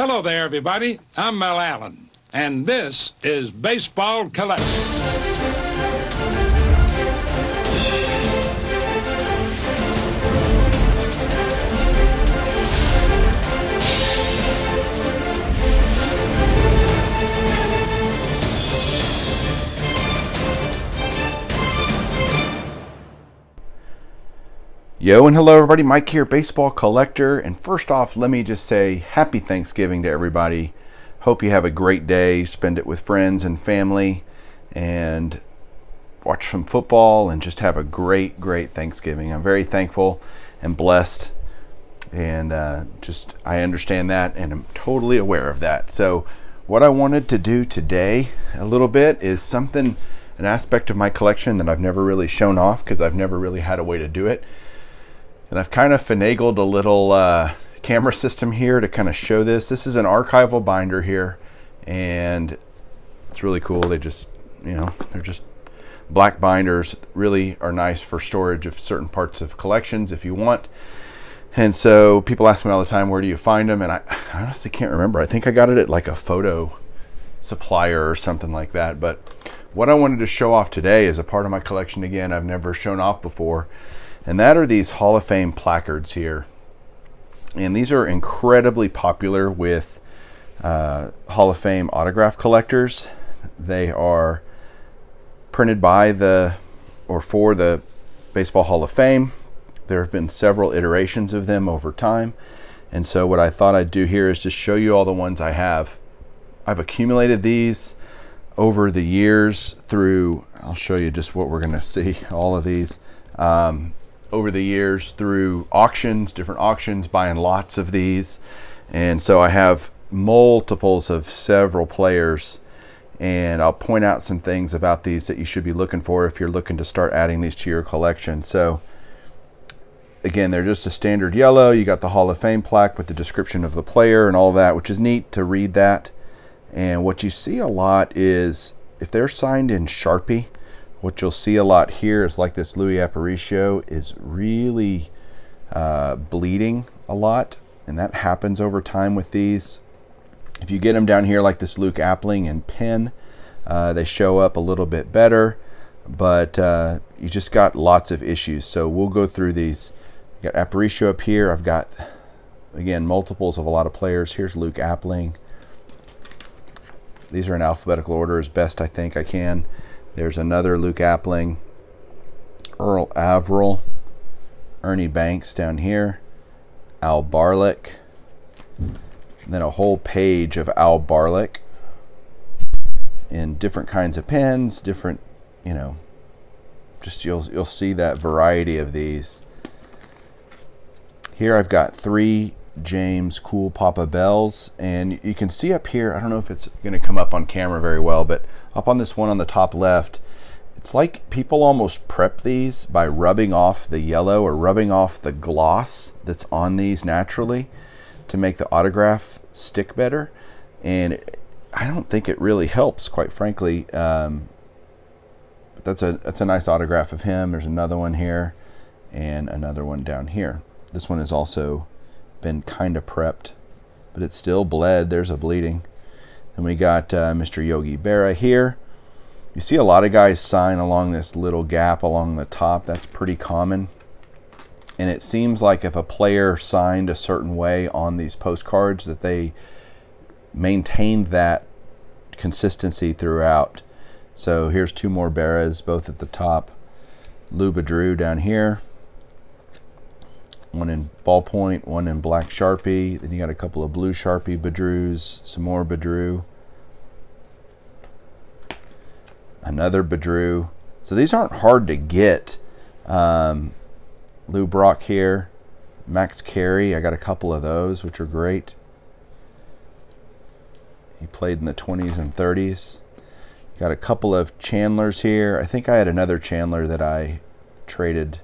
Hello there, everybody. I'm Mel Allen, and this is Baseball Collector. Yo and hello everybody, Mike here, Baseball Collector, and first off let me just say happy Thanksgiving to everybody. Hope you have a great day, spend it with friends and family, and watch some football and just have a great Thanksgiving. I'm very thankful and blessed, and I understand that and I'm totally aware of that. So what I wanted to do today a little bit is an aspect of my collection that I've never really shown off because I've never really had a way to do it. And I've kind of finagled a little camera system here to kind of show this. This is an archival binder here, and it's really cool. They just, they're just black binders. Really are nice for storage of certain parts of collections if you want. And so people ask me all the time, where do you find them? And I honestly can't remember. I think I got it at like a photo supplier or something like that. But what I wanted to show off today is a part of my collection, again, I've never shown off before. And that are these Hall of Fame placards here. And these are incredibly popular with Hall of Fame autograph collectors. They are printed by for the Baseball Hall of Fame. There have been several iterations of them over time. And so what I thought I'd do here is just show you all the ones I have. I've accumulated these over the years through, I'll show you just what we're gonna see, all of these. Over the years through auctions, different auctions, buying lots of these. And so I have multiples of several players, and I'll point out some things about these that you should be looking for if you're looking to start adding these to your collection. So again, they're just a standard yellow. You got the Hall of Fame plaque with the description of the player and all that, which is neat to read that. And what you see a lot is if they're signed in Sharpie, what you'll see a lot here is like this Louis Aparicio is really bleeding a lot, and that happens over time with these. If you get them down here like this Luke Appling and pen, they show up a little bit better, but you just got lots of issues. So we'll go through these. Got Aparicio up here. I've got, again, multiples of a lot of players. Here's Luke Appling. These are in alphabetical order as best I think I can. There's another Luke Appling, Earl Averill, Ernie Banks down here, Al Barlick, and then a whole page of Al Barlick in different kinds of pens, different, just you'll see that variety of these. Here I've got 3 James Cool Papa Bells, and you can see up here, I don't know if it's going to come up on camera very well, but up on this one on the top left, it's like people almost prep these by rubbing off the yellow or rubbing off the gloss that's on these naturally to make the autograph stick better. And I don't think it really helps, quite frankly. But that's a nice autograph of him. There's another one here and another one down here. This one has also been kind of prepped, but it's still bled. There's a bleeding. And we got Mr. Yogi Berra here. You see a lot of guys sign along this little gap along the top. That's pretty common. And it seems like if a player signed a certain way on these postcards that they maintained that consistency throughout. So here's 2 more Berras, both at the top. Lou Bedrew down here. One in ballpoint, one in black Sharpie. Then you got a couple of blue Sharpie Bedrews, some more Bedrew, another Bedrew. So these aren't hard to get. Lou Brock here, Max Carey. I got a couple of those, which are great. He played in the 20s and 30s. Got a couple of Chandlers here. I think I had another Chandler that I traded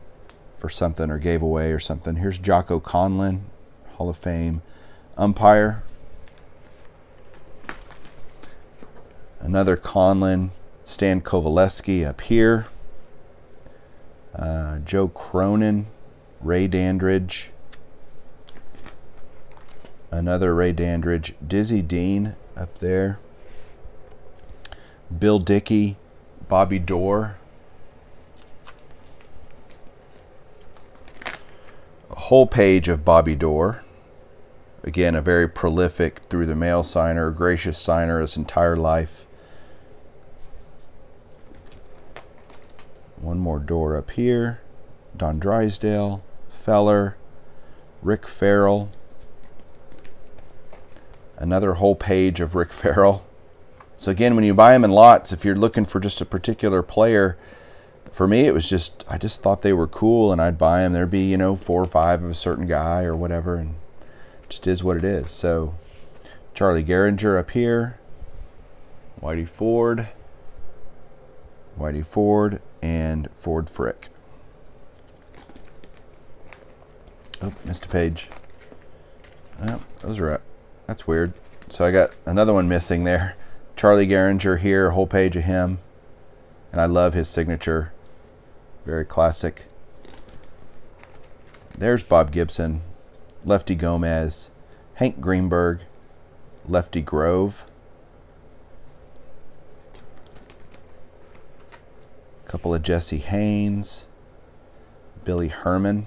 for something or gave away or something. Here's Jocko Conlon, Hall of Fame umpire. Another Conlon, Stan Kovaleski up here. Joe Cronin, Ray Dandridge. Another Ray Dandridge. Dizzy Dean up there. Bill Dickey. Bobby Dorr. A whole page of Bobby Dorr. Again, a very prolific through-the-mail signer, gracious signer his entire life. One more Dorr up here. Don Drysdale, Feller, Rick Farrell. Another whole page of Rick Farrell. So again, when you buy them in lots, if you're looking for just a particular player, for me it was just, I just thought they were cool and I'd buy them. There'd be, 4 or 5 of a certain guy or whatever, and it just is what it is. So Charlie Gehringer up here, Whitey Ford, and Ford Frick. Oh, missed a page. Oh, that's weird. So I got another one missing there. Charlie Gehringer here, a whole page of him. And I love his signature. Very classic. There's Bob Gibson, Lefty Gomez, Hank Greenberg, Lefty Grove. A couple of Jesse Haynes, Billy Herman.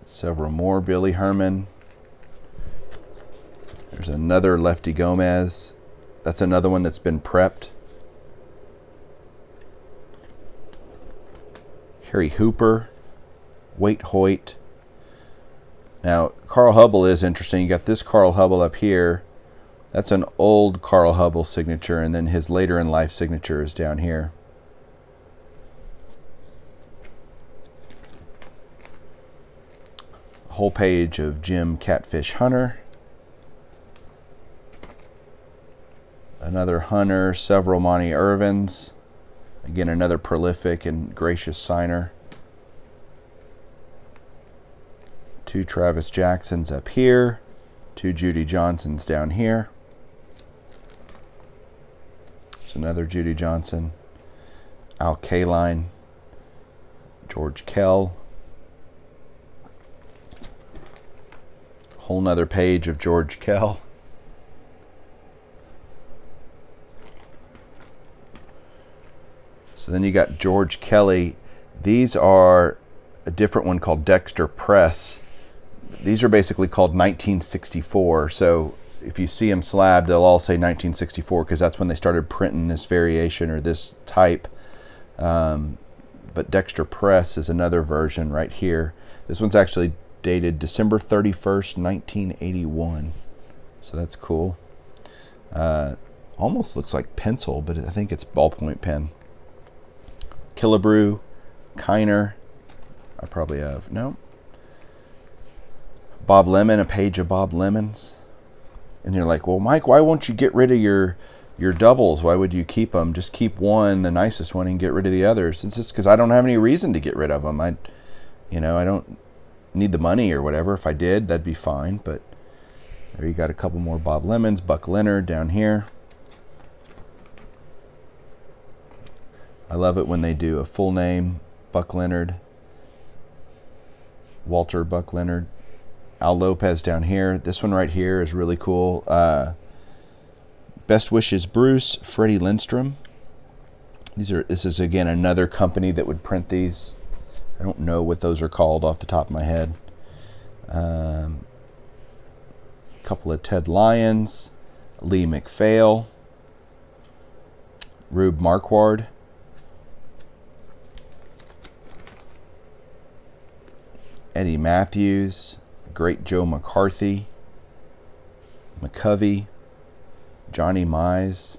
Several more Billy Herman. There's another Lefty Gomez. That's another one that's been prepped. Harry Hooper, Waite Hoyt. Now, Carl Hubble is interesting. You got this Carl Hubble up here. That's an old Carl Hubble signature, and then his later in life signature is down here. A whole page of Jim Catfish Hunter. Another Hunter, several Monty Irvins. Again, another prolific and gracious signer. 2 Travis Jacksons up here. 2 Judy Johnsons down here. There's another Judy Johnson. Al Kaline. George Kell. Whole nother page of George Kell. So then you got George Kelly. These are a different one called Dexter Press. These are basically called 1964. So if you see them slabbed, they'll all say 1964 because that's when they started printing this variation or this type. But Dexter Press is another version right here. This one's actually dated December 31st, 1981. So that's cool. Almost looks like pencil, but I think it's ballpoint pen. Killebrew, Kiner, I probably have, no. Bob Lemon, a page of Bob Lemons. And you're like, well, Mike, why won't you get rid of your doubles? Why would you keep them? Just keep one, the nicest one, and get rid of the others. It's just because I don't have any reason to get rid of them. I don't need the money or whatever. If I did, that'd be fine. But there you got a couple more Bob Lemons. Buck Leonard down here. I love it when they do a full name, Buck Leonard, Walter Buck Leonard. Al Lopez down here. This one right here is really cool. Best Wishes Bruce, Freddie Lindstrom. This is again another company that would print these. I don't know what those are called off the top of my head. Couple of Ted Lyons, Lee McPhail, Rube Marquard. Eddie Matthews, great Joe McCarthy, McCovey, Johnny Mize.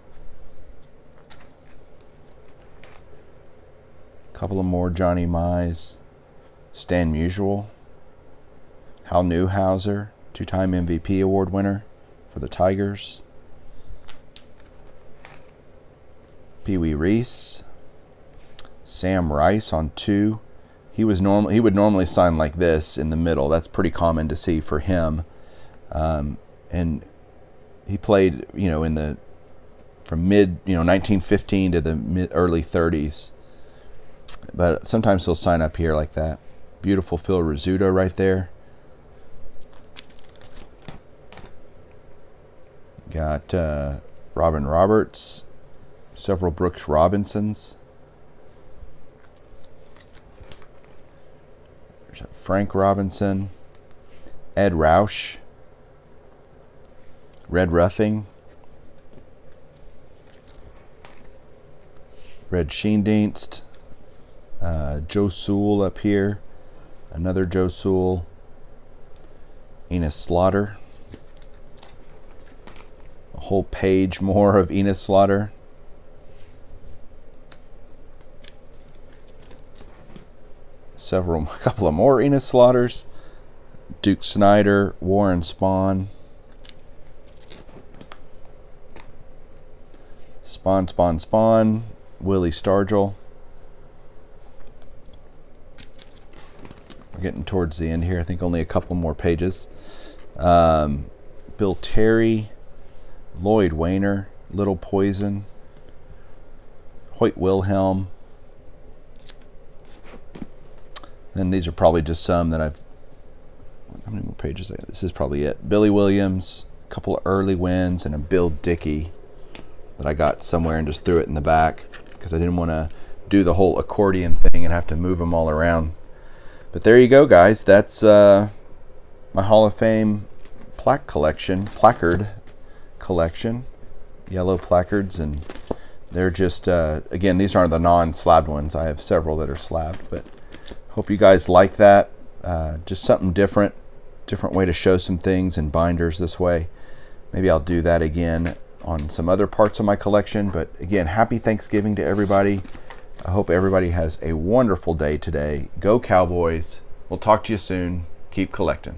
A couple of more Johnny Mize. Stan Musial, Hal Newhouser, 2-time MVP award winner for the Tigers. Pee Wee Reese, Sam Rice on 2. He would normally sign like this in the middle. That's pretty common to see for him. And he played, from mid, 1915 to the early 30s. But sometimes he'll sign up here like that. Beautiful Phil Rizzuto right there. Got Robin Roberts, several Brooks Robinsons. There's a Frank Robinson, Ed Roush, Red Ruffing, Red Sheendienst, Joe Sewell up here, another Joe Sewell, Enos Slaughter, a whole page more of Enos Slaughter, a couple of more Enos Slaughters, Duke Snyder, Warren Spahn, Spawn, Willie Stargell. We're getting towards the end here. I think only a couple more pages. Bill Terry, Lloyd Wayner, Little Poison, Hoyt Wilhelm. And these are probably just some that I've... How many more pages? This is probably it. Billy Williams, a couple of early wins, and a Bill Dickey that I got somewhere and just threw it in the back because I didn't want to do the whole accordion thing and have to move them all around. But there you go, guys. That's my Hall of Fame placard collection. Yellow placards, and they're just, again, these aren't the non-slabbed ones. I have several that are slabbed, but hope you guys like that. Just something different way to show some things in binders this way. Maybe I'll do that again on some other parts of my collection. But again, happy Thanksgiving to everybody. I hope everybody has a wonderful day today. Go Cowboys. We'll talk to you soon. Keep collecting.